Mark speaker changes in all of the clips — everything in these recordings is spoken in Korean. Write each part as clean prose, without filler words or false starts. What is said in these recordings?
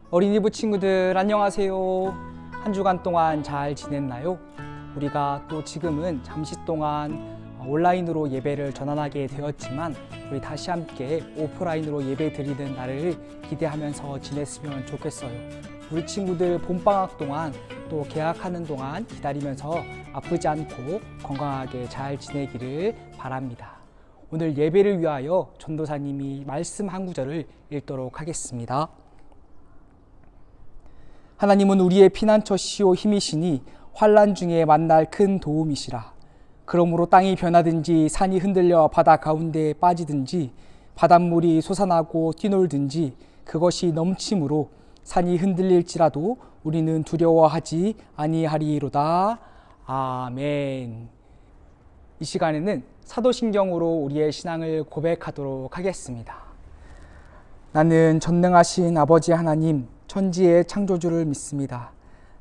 Speaker 1: 어린이부 친구들 안녕하세요. 한 주간 동안 잘 지냈나요? 우리가 또 지금은 잠시 동안 온라인으로 예배를 전환하게 되었지만 우리 다시 함께 오프라인으로 예배 드리는 날을 기대하면서 지냈으면 좋겠어요. 우리 친구들 봄방학 동안 또 개학하는 동안 기다리면서 아프지 않고 건강하게 잘 지내기를 바랍니다. 오늘 예배를 위하여 전도사님이 말씀 한 구절을 읽도록 하겠습니다. 하나님은 우리의 피난처시오 힘이시니 환난 중에 만날 큰 도움이시라. 그러므로 땅이 변하든지 산이 흔들려 바다 가운데에 빠지든지 바닷물이 솟아나고 뛰놀든지 그것이 넘침으로 산이 흔들릴지라도 우리는 두려워하지 아니하리로다. 아멘. 이 시간에는 사도신경으로 우리의 신앙을 고백하도록 하겠습니다. 나는 전능하신 아버지 하나님 천지의 창조주를 믿습니다.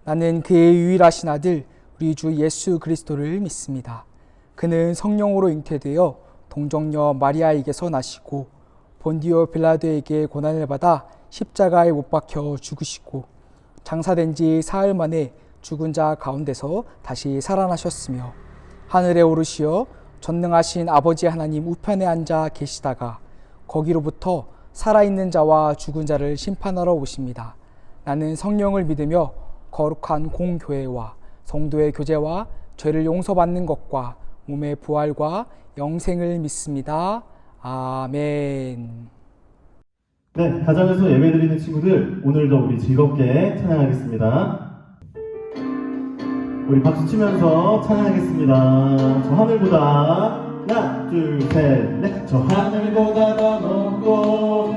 Speaker 1: 나는 그의 유일하신 아들 우리 주 예수 그리스도를 믿습니다. 그는 성령으로 잉태되어 동정녀 마리아에게서 나시고 본디오 빌라도에게 고난을 받아 십자가에 못 박혀 죽으시고 장사된 지 사흘 만에 죽은 자 가운데서 다시 살아나셨으며 하늘에 오르시어 전능하신 아버지 하나님 우편에 앉아 계시다가 거기로부터 살아있는 자와 죽은 자를 심판하러 오십니다. 나는 성령을 믿으며 거룩한 공교회와 성도의 교제와 죄를 용서받는 것과 몸의 부활과 영생을 믿습니다. 아멘.
Speaker 2: 네, 가정에서 예배드리는 친구들 오늘도 우리 즐겁게 찬양하겠습니다. 우리 박수 치면서 찬양하겠습니다. 저 하늘보다 하나 둘 셋 넷. 저 하늘보다 더 높고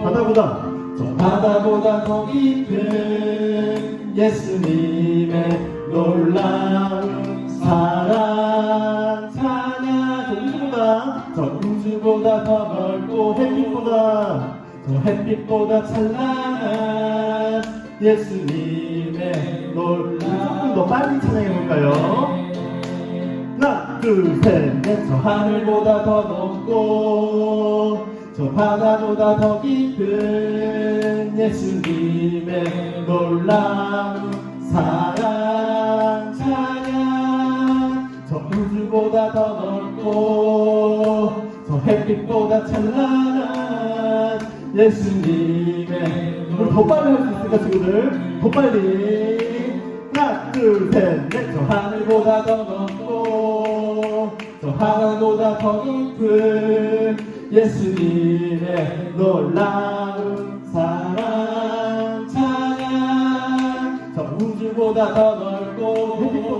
Speaker 2: 저 바다보다 더 깊은 예수님의 놀라운 사랑 찬양. 저 우주보다 더 넓고 햇빛보다 찬란한 예수님의 조금 더 빨리 찬양해볼까요? 하나 둘 셋 넷. 저 하늘보다 더 높고 저 바다보다 더 깊은 예수님의 놀라운 사랑 찬양. 저 우주보다 더 넓고 저 햇빛보다 찬란한 예수님의. 우리 더 빨리 할 수 있을까 친구들? 더 빨리. 하나 둘 셋 넷. 저 하늘보다 더 높고 저 바다보다 더 깊은 예수님의 놀라운 사랑 찬양. 저 우주보다 더 넓고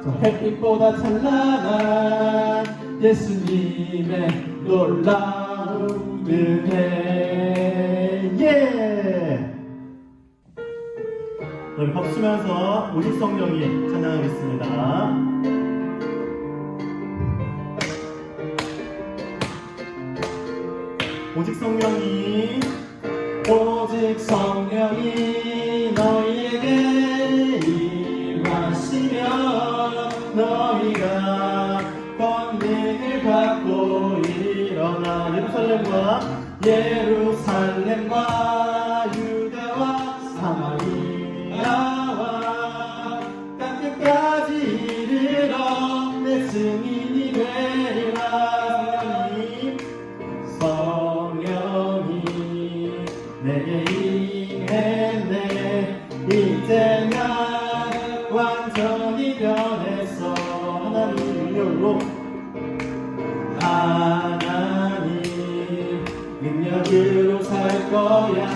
Speaker 2: 저 햇빛보다 찬란한 예수님의 놀라운 은혜. 예! 우리 박수 치면서 오직 성령이 찬양하겠습니다. 오직 성령이 너희에게 임하시며 너희가 권능을 받고 일어나 예루살렘과 유대와 사마리아와 땅끝까지 이르러 내 증인이 되리라. 성령이 내게 임했네. 이제 난 완전히 변했어. 하나님 능력으로 하나님 능력으로 살 거야.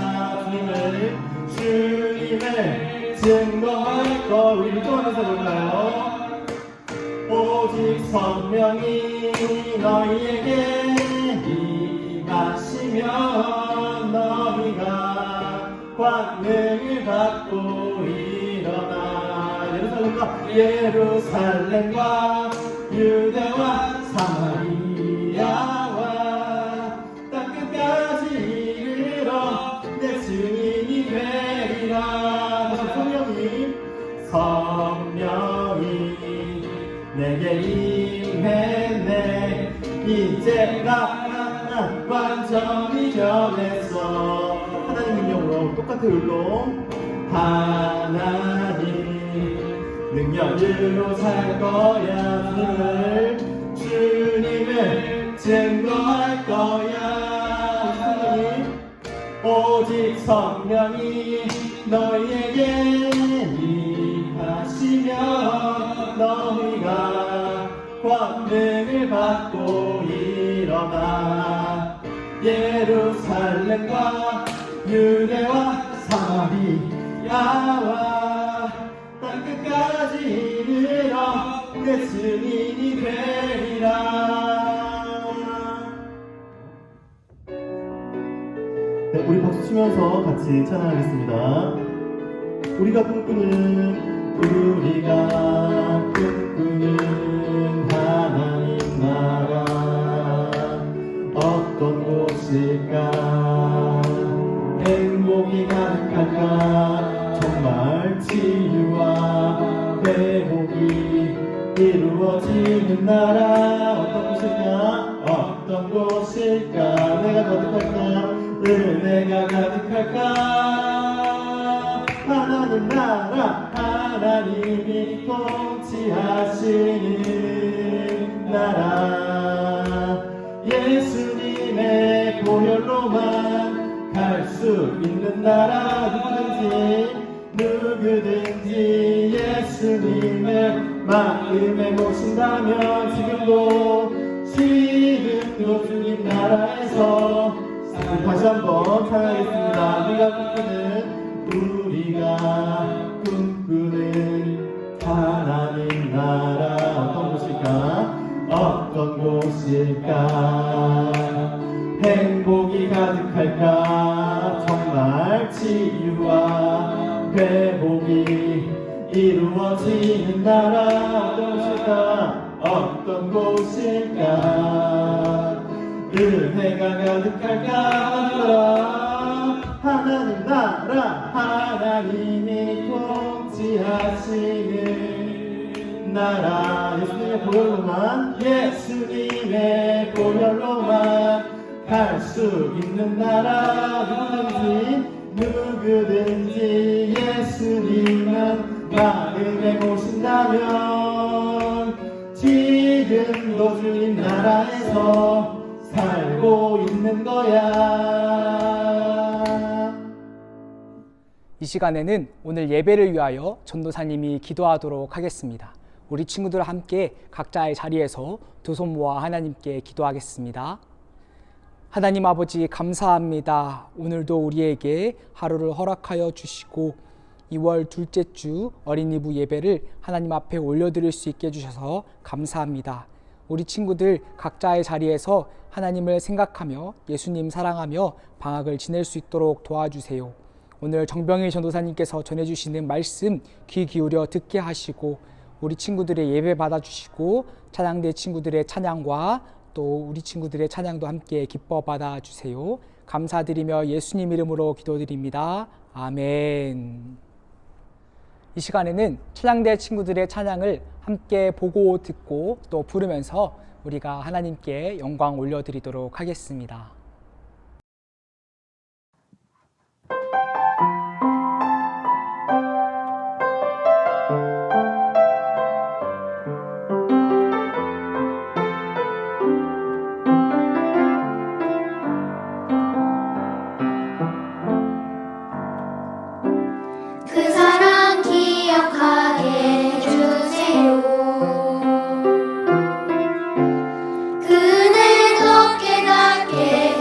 Speaker 2: 주님을 증거할 거. 우리 또 하면서 볼까요? 오직 성령이 너희에게 임하시며 너희가 권능을 받고 일어나 예루살렘과 유대와 사마리아와 땅끝까지 이르러 내 증인이 되리라. 성령이 내게 임했네. 이제 나 완전히 변했어. 하나님 능력으로 똑같이 똑같아요. 율동. 하나님 능력으로 살 거야. 주님을 증거할 거야. 오직 성령이 너희에게 임하시며 너희가 권능을 받고 일어나 예루살렘과 유대와 사마리아와 땅끝까지 이르러 내 증인이 되리라. 네, 우리 박수 치면서 같이 찬양하겠습니다. 우리가 꿈꾸는 하나님 나라 어떤 곳일까? 행복이 가득할까? 정말 치유와 회복이 이루어지는 나라 어떤 곳일까? 어떤 곳일까? 내가 가득할까? 은혜가 가득할까? 하나님 나라 하나님이 통치하시는 나라 예수님의 보혈로만 갈 수 있는 나라 누구든지 예수님을 마음에 모신다면 지금도 주님 나라에서 다시 한번 찬양하겠습니다. 우리가 꿈꾸는 하나님 나라 어떤 곳일까? 행복이 가득할까? 정말 치유와 회복이 이루어지는 나라 어떤 곳일까? 은혜가 가득할까? 하나님 나라 하나님이 통치하시는 나라 예수님의 보혈로만 갈 수 있는 나라 누구든지 예수님은 마음에 모신다면 지금도 주님 나라에서 살고 있는 거야.
Speaker 1: 이 시간에는 오늘 예배를 위하여 전도사님이 기도하도록 하겠습니다. 우리 친구들 함께 각자의 자리에서 두 손 모아 하나님께 기도하겠습니다. 하나님 아버지 감사합니다. 오늘도 우리에게 하루를 허락하여 주시고 2월 둘째 주 어린이부 예배를 하나님 앞에 올려드릴 수 있게 해주셔서 감사합니다. 우리 친구들 각자의 자리에서 하나님을 생각하며 예수님 사랑하며 방학을 지낼 수 있도록 도와주세요. 오늘 정병희 전도사님께서 전해주시는 말씀 귀 기울여 듣게 하시고 우리 친구들의 예배 받아주시고 찬양대 친구들의 찬양과 또 우리 친구들의 찬양도 함께 기뻐 받아주세요. 감사드리며 예수님 이름으로 기도드립니다. 아멘. 이 시간에는 찬양대 친구들의 찬양을 함께 보고 듣고 또 부르면서 우리가 하나님께 영광 올려드리도록 하겠습니다.
Speaker 3: 그 사랑 기억하게 해주세요. 그 은혜 더 깨닫게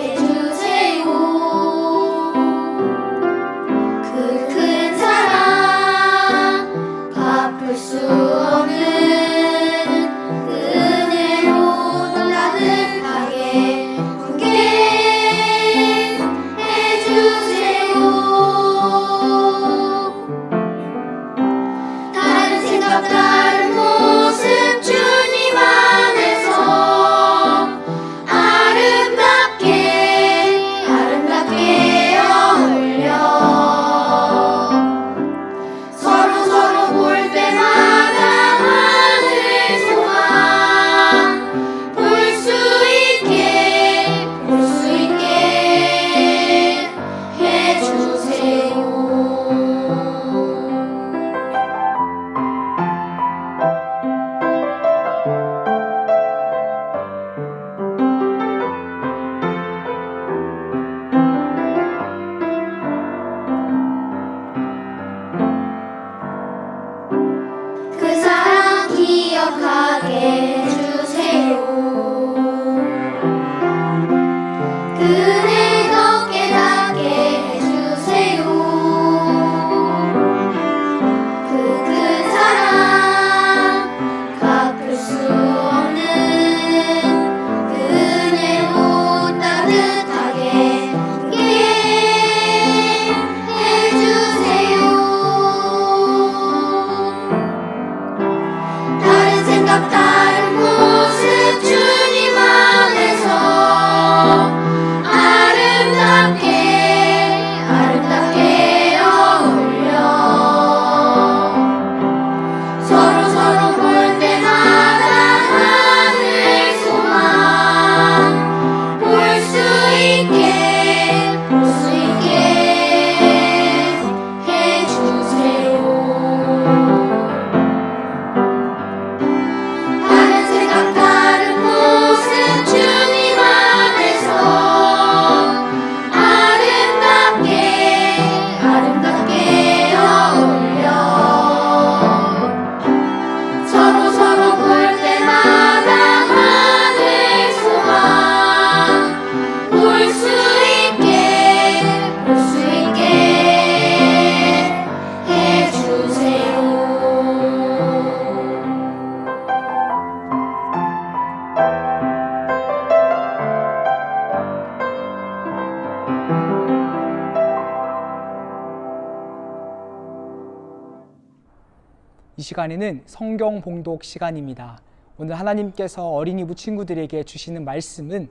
Speaker 1: 이 시간에는 성경 봉독 시간입니다. 오늘 하나님께서 어린이부 친구들에게 주시는 말씀은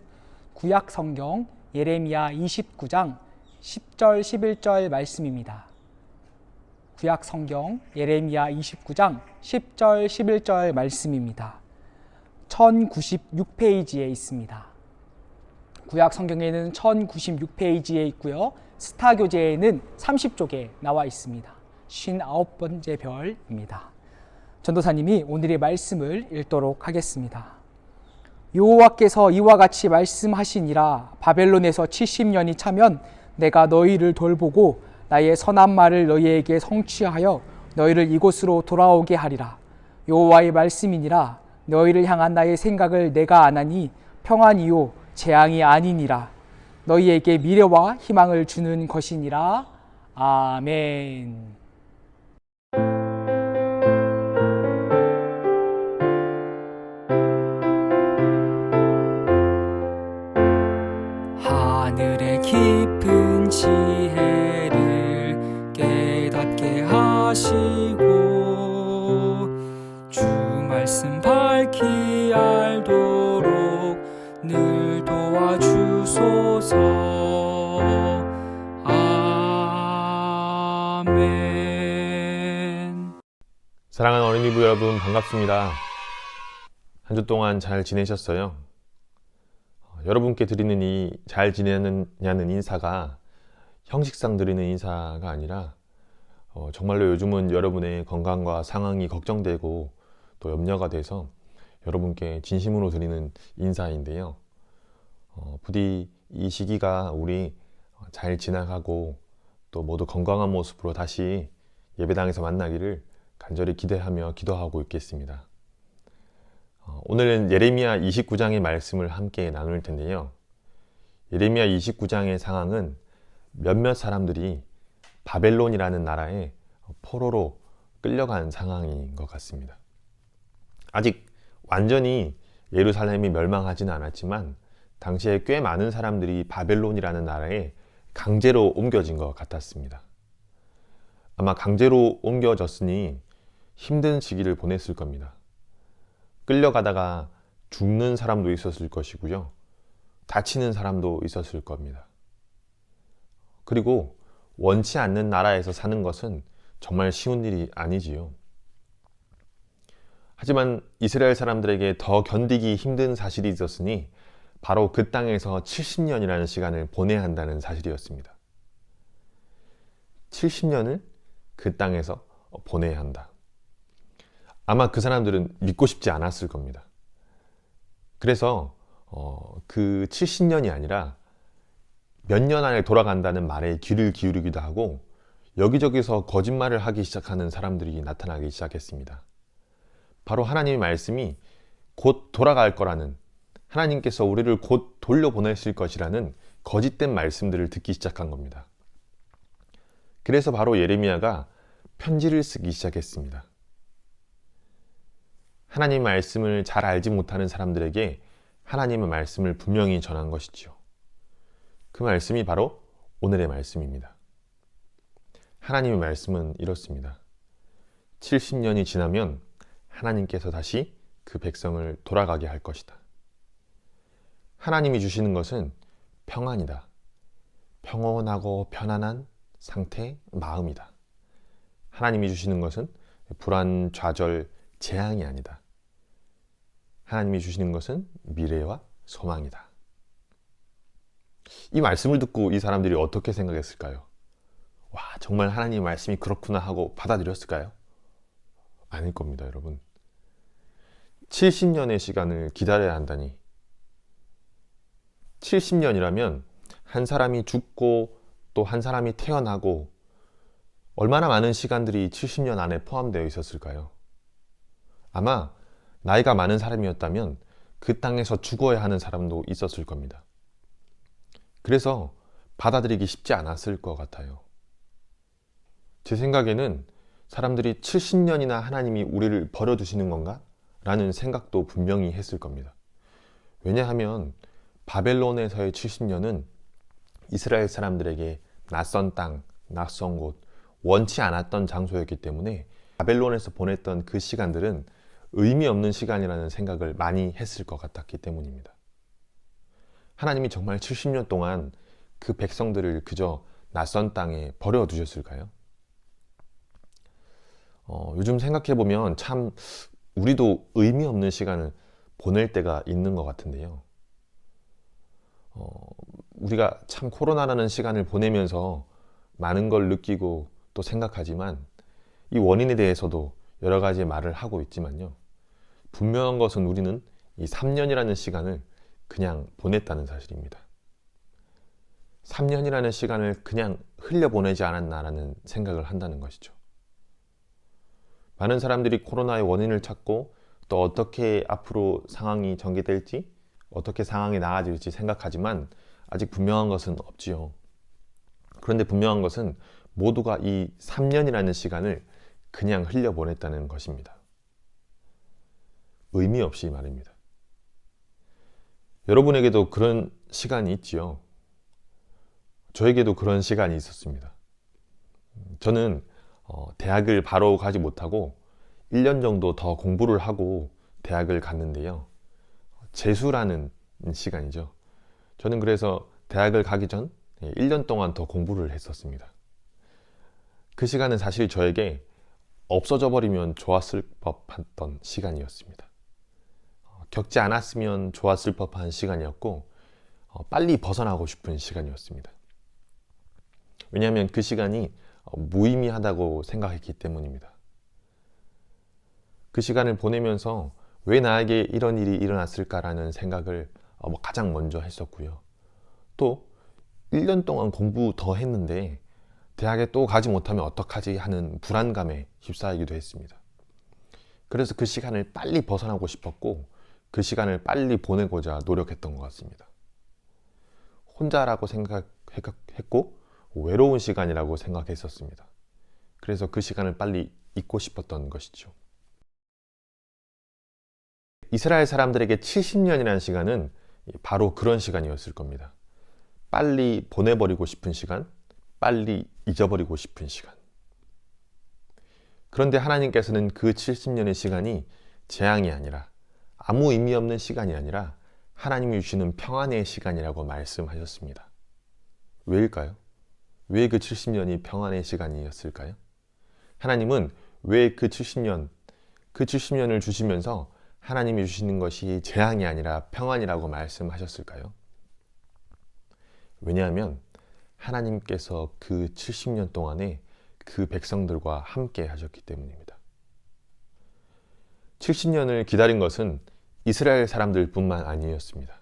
Speaker 1: 구약 성경 예레미야 29장 10절 11절 말씀입니다. 구약 성경 예레미야 29장 10절 11절 말씀입니다. 1096페이지에 있습니다. 구약 성경에는 1096페이지에 있고요. 스타 교재에는 30쪽에 나와 있습니다. 59번째 별입니다. 전도사님이 오늘의 말씀을 읽도록 하겠습니다. 여호와께서 이와 같이 말씀하시니라. 바벨론에서 70년이 차면 내가 너희를 돌보고 나의 선한 말을 너희에게 성취하여 너희를 이곳으로 돌아오게 하리라. 여호와의 말씀이니라. 너희를 향한 나의 생각을 내가 아나니 평안이요 재앙이 아니니라. 너희에게 미래와 희망을 주는 것이니라. 아멘. 하늘의 깊은 지혜를 깨닫게 하시고 주 말씀 밝히 알도록 늘 도와주소서. 아멘.
Speaker 4: 사랑하는 어린이부 여러분, 반갑습니다. 한 주 동안 잘 지내셨어요? 여러분께 드리는 이 잘 지내느냐는 인사가 형식상 드리는 인사가 아니라 정말로 요즘은 여러분의 건강과 상황이 걱정되고 또 염려가 돼서 여러분께 진심으로 드리는 인사인데요. 부디 이 시기가 우리 잘 지나가고 또 모두 건강한 모습으로 다시 예배당에서 만나기를 간절히 기대하며 기도하고 있겠습니다. 오늘은 예레미야 29장의 말씀을 함께 나눌 텐데요. 예레미야 29장의 상황은 몇몇 사람들이 바벨론이라는 나라에 포로로 끌려간 상황인 것 같습니다. 아직 완전히 예루살렘이 멸망하지는 않았지만 당시에 꽤 많은 사람들이 바벨론이라는 나라에 강제로 옮겨진 것 같았습니다. 아마 강제로 옮겨졌으니 힘든 시기를 보냈을 겁니다. 끌려가다가 죽는 사람도 있었을 것이고요. 다치는 사람도 있었을 겁니다. 그리고 원치 않는 나라에서 사는 것은 정말 쉬운 일이 아니지요. 하지만 이스라엘 사람들에게 더 견디기 힘든 사실이 있었으니 바로 그 땅에서 70년이라는 시간을 보내야 한다는 사실이었습니다. 70년을 그 땅에서 보내야 한다. 아마 그 사람들은 믿고 싶지 않았을 겁니다. 그래서 그 70년이 아니라 몇 년 안에 돌아간다는 말에 귀를 기울이기도 하고 여기저기서 거짓말을 하기 시작하는 사람들이 나타나기 시작했습니다. 바로 하나님의 말씀이 곧 돌아갈 거라는, 하나님께서 우리를 곧 돌려보내실 것이라는 거짓된 말씀들을 듣기 시작한 겁니다. 그래서 바로 예레미야가 편지를 쓰기 시작했습니다. 하나님의 말씀을 잘 알지 못하는 사람들에게 하나님의 말씀을 분명히 전한 것이지요. 그 말씀이 바로 오늘의 말씀입니다. 하나님의 말씀은 이렇습니다. 70년이 지나면 하나님께서 다시 그 백성을 돌아가게 할 것이다. 하나님이 주시는 것은 평안이다. 평온하고 편안한 상태, 마음이다. 하나님이 주시는 것은 불안, 좌절, 재앙이 아니다. 하나님이 주시는 것은 미래와 소망이다. 이 말씀을 듣고 이 사람들이 어떻게 생각했을까요? 와, 정말 하나님의 말씀이 그렇구나 하고 받아들였을까요? 아닐 겁니다, 여러분. 70년의 시간을 기다려야 한다니. 70년이라면 한 사람이 죽고 또 한 사람이 태어나고 얼마나 많은 시간들이 70년 안에 포함되어 있었을까요? 아마 나이가 많은 사람이었다면 그 땅에서 죽어야 하는 사람도 있었을 겁니다. 그래서 받아들이기 쉽지 않았을 것 같아요. 제 생각에는 사람들이 70년이나 하나님이 우리를 버려두시는 건가? 라는 생각도 분명히 했을 겁니다. 왜냐하면 바벨론에서의 70년은 이스라엘 사람들에게 낯선 땅, 낯선 곳, 원치 않았던 장소였기 때문에 바벨론에서 보냈던 그 시간들은 의미 없는 시간이라는 생각을 많이 했을 것 같았기 때문입니다. 하나님이 정말 70년 동안 그 백성들을 그저 낯선 땅에 버려두셨을까요? 요즘 생각해보면 참 우리도 의미 없는 시간을 보낼 때가 있는 것 같은데요. 우리가 참 코로나라는 시간을 보내면서 많은 걸 느끼고 또 생각하지만 이 원인에 대해서도 여러 가지 말을 하고 있지만요. 분명한 것은 우리는 이 3년이라는 시간을 그냥 보냈다는 사실입니다. 3년이라는 시간을 그냥 흘려보내지 않았나라는 생각을 한다는 것이죠. 많은 사람들이 코로나의 원인을 찾고 또 어떻게 앞으로 상황이 전개될지, 어떻게 상황이 나아질지 생각하지만 아직 분명한 것은 없지요. 그런데 분명한 것은 모두가 이 3년이라는 시간을 그냥 흘려보냈다는 것입니다. 의미 없이 말입니다. 여러분에게도 그런 시간이 있지요. 저에게도 그런 시간이 있었습니다. 저는 대학을 바로 가지 못하고 1년 정도 더 공부를 하고 대학을 갔는데요. 재수라는 시간이죠. 저는 그래서 대학을 가기 전 1년 동안 더 공부를 했었습니다. 그 시간은 사실 저에게 없어져 버리면 좋았을 법했던 시간이었습니다. 겪지 않았으면 좋았을 법한 시간이었고 빨리 벗어나고 싶은 시간이었습니다. 왜냐하면 그 시간이 무의미하다고 생각했기 때문입니다. 그 시간을 보내면서 왜 나에게 이런 일이 일어났을까라는 생각을 가장 먼저 했었고요. 또 1년 동안 공부 더 했는데 대학에 또 가지 못하면 어떡하지 하는 불안감에 휩싸이기도 했습니다. 그래서 그 시간을 빨리 벗어나고 싶었고 그 시간을 빨리 보내고자 노력했던 것 같습니다. 혼자라고 생각했고 외로운 시간이라고 생각했었습니다. 그래서 그 시간을 빨리 잊고 싶었던 것이죠. 이스라엘 사람들에게 70년이라는 시간은 바로 그런 시간이었을 겁니다. 빨리 보내버리고 싶은 시간, 빨리 잊어버리고 싶은 시간. 그런데 하나님께서는 그 70년의 시간이 재앙이 아니라 아무 의미 없는 시간이 아니라 하나님이 주시는 평안의 시간이라고 말씀하셨습니다. 왜일까요? 왜 그 70년이 평안의 시간이었을까요? 하나님은 왜 그 70년을 주시면서 하나님이 주시는 것이 재앙이 아니라 평안이라고 말씀하셨을까요? 왜냐하면 하나님께서 그 70년 동안에 그 백성들과 함께 하셨기 때문입니다. 70년을 기다린 것은 이스라엘 사람들 뿐만 아니었습니다.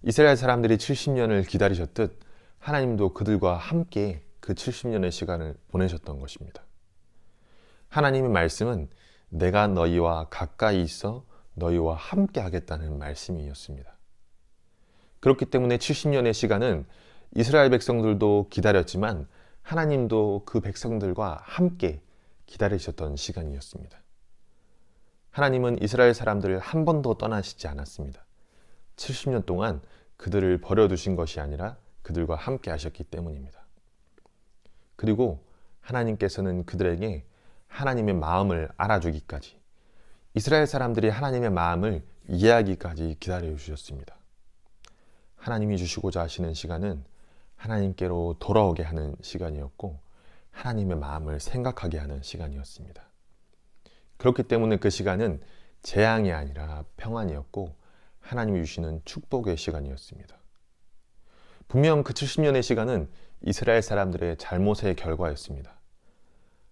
Speaker 4: 이스라엘 사람들이 70년을 기다리셨듯 하나님도 그들과 함께 그 70년의 시간을 보내셨던 것입니다. 하나님의 말씀은 내가 너희와 가까이 있어 너희와 함께 하겠다는 말씀이었습니다. 그렇기 때문에 70년의 시간은 이스라엘 백성들도 기다렸지만 하나님도 그 백성들과 함께 기다리셨던 시간이었습니다. 하나님은 이스라엘 사람들을 한 번도 떠나시지 않았습니다. 70년 동안 그들을 버려두신 것이 아니라 그들과 함께 하셨기 때문입니다. 그리고 하나님께서는 그들에게 하나님의 마음을 알아주기까지, 이스라엘 사람들이 하나님의 마음을 이해하기까지 기다려 주셨습니다. 하나님이 주시고자 하시는 시간은 하나님께로 돌아오게 하는 시간이었고 하나님의 마음을 생각하게 하는 시간이었습니다. 그렇기 때문에 그 시간은 재앙이 아니라 평안이었고 하나님이 주시는 축복의 시간이었습니다. 분명 그 70년의 시간은 이스라엘 사람들의 잘못의 결과였습니다.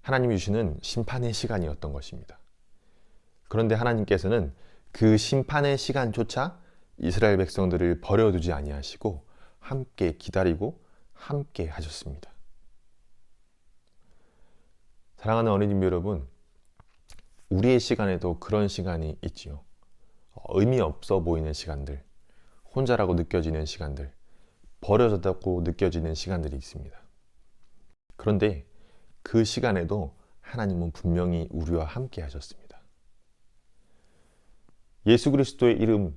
Speaker 4: 하나님이 주시는 심판의 시간이었던 것입니다. 그런데 하나님께서는 그 심판의 시간조차 이스라엘 백성들을 버려두지 아니하시고 함께 기다리고 함께 하셨습니다. 사랑하는 어린이집 여러분, 우리의 시간에도 그런 시간이 있지요. 의미 없어 보이는 시간들, 혼자라고 느껴지는 시간들, 버려졌다고 느껴지는 시간들이 있습니다. 그런데 그 시간에도 하나님은 분명히 우리와 함께 하셨습니다. 예수 그리스도의 이름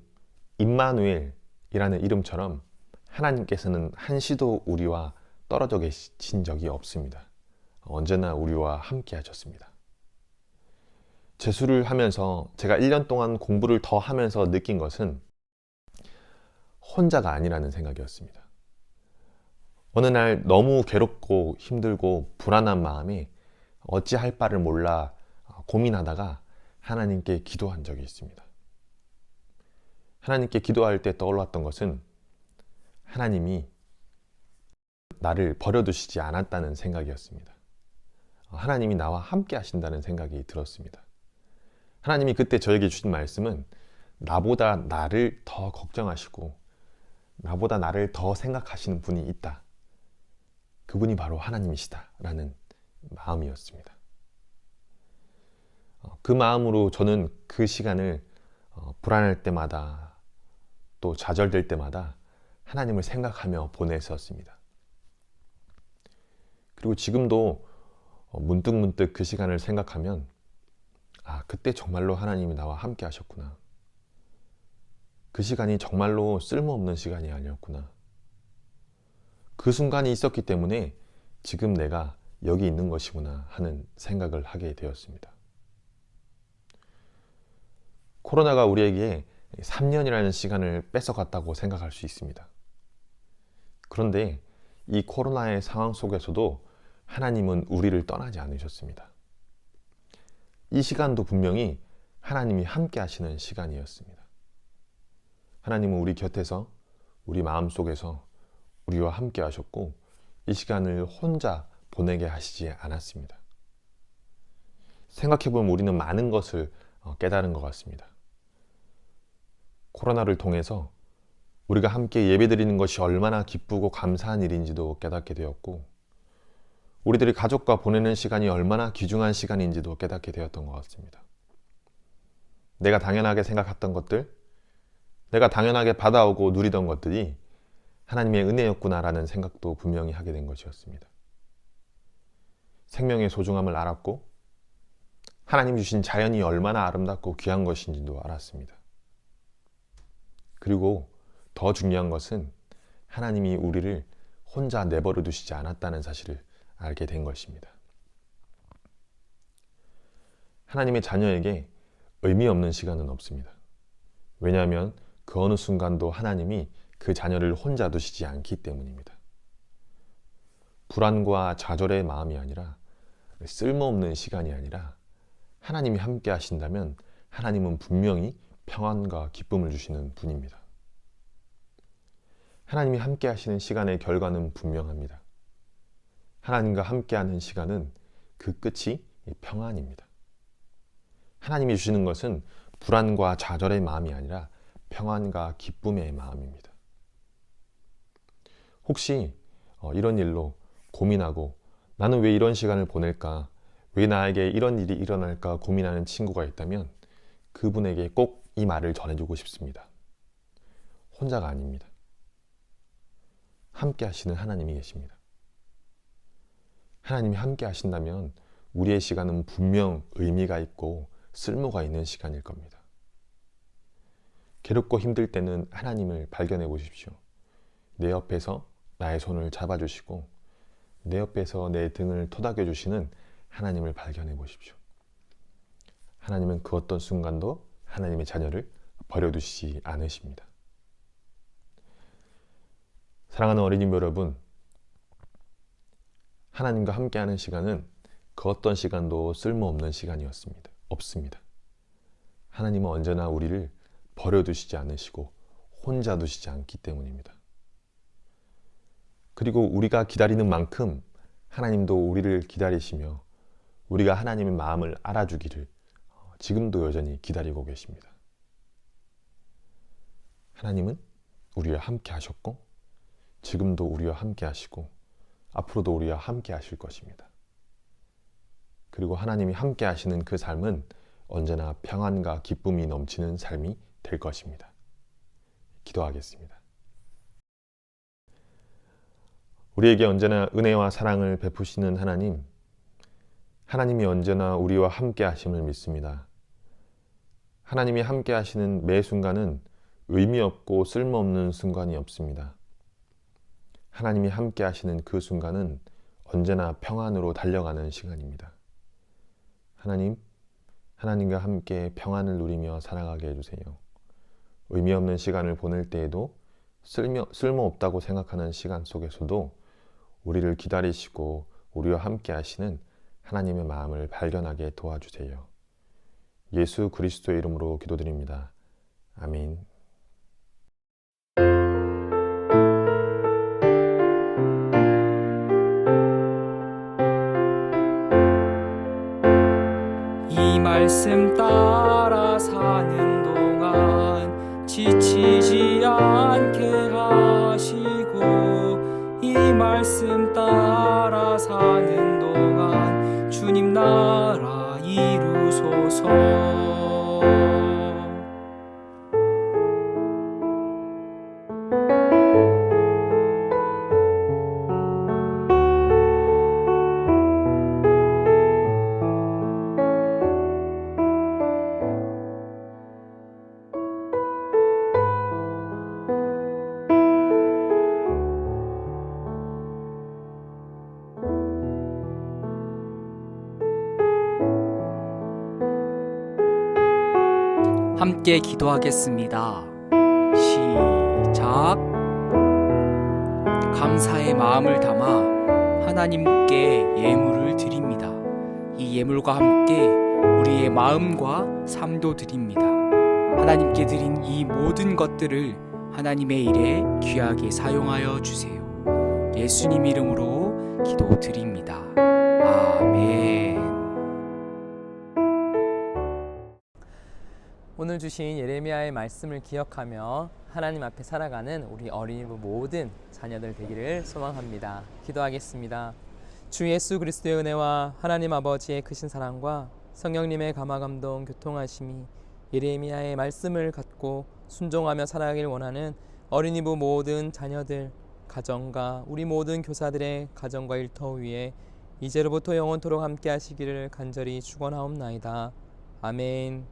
Speaker 4: 임마누엘이라는 이름처럼 하나님께서는 한시도 우리와 떨어져 계신 적이 없습니다. 언제나 우리와 함께 하셨습니다. 재수를 하면서 제가 1년 동안 공부를 더 하면서 느낀 것은 혼자가 아니라는 생각이었습니다. 어느 날 너무 괴롭고 힘들고 불안한 마음에 어찌할 바를 몰라 고민하다가 하나님께 기도한 적이 있습니다. 하나님께 기도할 때 떠올랐던 것은 하나님이 나를 버려두시지 않았다는 생각이었습니다. 하나님이 나와 함께 하신다는 생각이 들었습니다. 하나님이 그때 저에게 주신 말씀은 나보다 나를 더 걱정하시고 나보다 나를 더 생각하시는 분이 있다. 그분이 바로 하나님이시다 라는 마음이었습니다. 그 마음으로 저는 그 시간을 불안할 때마다 또 좌절될 때마다 하나님을 생각하며 보냈었습니다. 그리고 지금도 문득문득 그 시간을 생각하면 그때 정말로 하나님이 나와 함께 하셨구나. 그 시간이 정말로 쓸모없는 시간이 아니었구나. 그 순간이 있었기 때문에 지금 내가 여기 있는 것이구나 하는 생각을 하게 되었습니다. 코로나가 우리에게 3년이라는 시간을 뺏어갔다고 생각할 수 있습니다. 그런데 이 코로나의 상황 속에서도 하나님은 우리를 떠나지 않으셨습니다. 이 시간도 분명히 하나님이 함께 하시는 시간이었습니다. 하나님은 우리 곁에서 우리 마음속에서 우리와 함께 하셨고 이 시간을 혼자 보내게 하시지 않았습니다. 생각해보면 우리는 많은 것을 깨달은 것 같습니다. 코로나를 통해서 우리가 함께 예배드리는 것이 얼마나 기쁘고 감사한 일인지도 깨닫게 되었고 우리들이 가족과 보내는 시간이 얼마나 귀중한 시간인지도 깨닫게 되었던 것 같습니다. 내가 당연하게 생각했던 것들, 내가 당연하게 받아오고 누리던 것들이 하나님의 은혜였구나라는 생각도 분명히 하게 된 것이었습니다. 생명의 소중함을 알았고 하나님이 주신 자연이 얼마나 아름답고 귀한 것인지도 알았습니다. 그리고 더 중요한 것은 하나님이 우리를 혼자 내버려 두시지 않았다는 사실을 알게 된 것입니다. 하나님의 자녀에게 의미 없는 시간은 없습니다. 왜냐하면 그 어느 순간도 하나님이 그 자녀를 혼자 두시지 않기 때문입니다. 불안과 좌절의 마음이 아니라 쓸모없는 시간이 아니라 하나님이 함께 하신다면 하나님은 분명히 평안과 기쁨을 주시는 분입니다. 하나님이 함께 하시는 시간의 결과는 분명합니다. 하나님과 함께하는 시간은 그 끝이 평안입니다. 하나님이 주시는 것은 불안과 좌절의 마음이 아니라 평안과 기쁨의 마음입니다. 혹시 이런 일로 고민하고 나는 왜 이런 시간을 보낼까? 왜 나에게 이런 일이 일어날까 고민하는 친구가 있다면 그분에게 꼭 이 말을 전해주고 싶습니다. 혼자가 아닙니다. 함께 하시는 하나님이 계십니다. 하나님이 함께 하신다면 우리의 시간은 분명 의미가 있고 쓸모가 있는 시간일 겁니다. 괴롭고 힘들 때는 하나님을 발견해 보십시오. 내 옆에서 나의 손을 잡아주시고 내 옆에서 내 등을 토닥여 주시는 하나님을 발견해 보십시오. 하나님은 그 어떤 순간도 하나님의 자녀를 버려두시지 않으십니다. 사랑하는 어린이 여러분, 하나님과 함께하는 시간은 그 어떤 시간도 쓸모없는 시간이었습니다. 없습니다. 하나님은 언제나 우리를 버려두시지 않으시고 혼자 두시지 않기 때문입니다. 그리고 우리가 기다리는 만큼 하나님도 우리를 기다리시며 우리가 하나님의 마음을 알아주기를 지금도 여전히 기다리고 계십니다. 하나님은 우리와 함께 하셨고 지금도 우리와 함께 하시고 앞으로도 우리와 함께 하실 것입니다. 그리고 하나님이 함께 하시는 그 삶은 언제나 평안과 기쁨이 넘치는 삶이 될 것입니다. 기도하겠습니다. 우리에게 언제나 은혜와 사랑을 베푸시는 하나님, 하나님이 언제나 우리와 함께 하심을 믿습니다. 하나님이 함께 하시는 매 순간은 의미 없고 쓸모없는 순간이 없습니다. 하나님이 함께 하시는 그 순간은 언제나 평안으로 달려가는 시간입니다. 하나님, 하나님과 함께 평안을 누리며 살아가게 해주세요. 의미 없는 시간을 보낼 때에도 쓸모없다고 생각하는 시간 속에서도 우리를 기다리시고 우리와 함께 하시는 하나님의 마음을 발견하게 도와주세요. 예수 그리스도의 이름으로 기도드립니다. 아멘.
Speaker 1: 이 말씀 따라 사는 동안 지치지 않게 하시고, 이 말씀 따라 사는 동안 주님 나라 이루소서. 함께 기도하겠습니다. 시작. 감사의 마음을 담아 하나님께 예물을 드립니다. 이 예물과 함께 우리의 마음과 삶도 드립니다. 하나님께 드린 이 모든 것들을 하나님의 일에 귀하게 사용하여 주세요. 예수님 이름으로 기도드립니다. 아멘.
Speaker 5: 오늘 주신 예레미야의 말씀을 기억하며 하나님 앞에 살아가는 우리 어린이부 모든 자녀들 되기를 소망합니다. 기도하겠습니다. 주 예수 그리스도의 은혜와 하나님 아버지의 크신 사랑과 성령님의 감화감동 교통하심이 예레미야의 말씀을 갖고 순종하며 살아가길 원하는 어린이부 모든 자녀들, 가정과 우리 모든 교사들의 가정과 일터 위에 이제로부터 영원토록 함께 하시기를 간절히 축원하옵나이다. 아멘.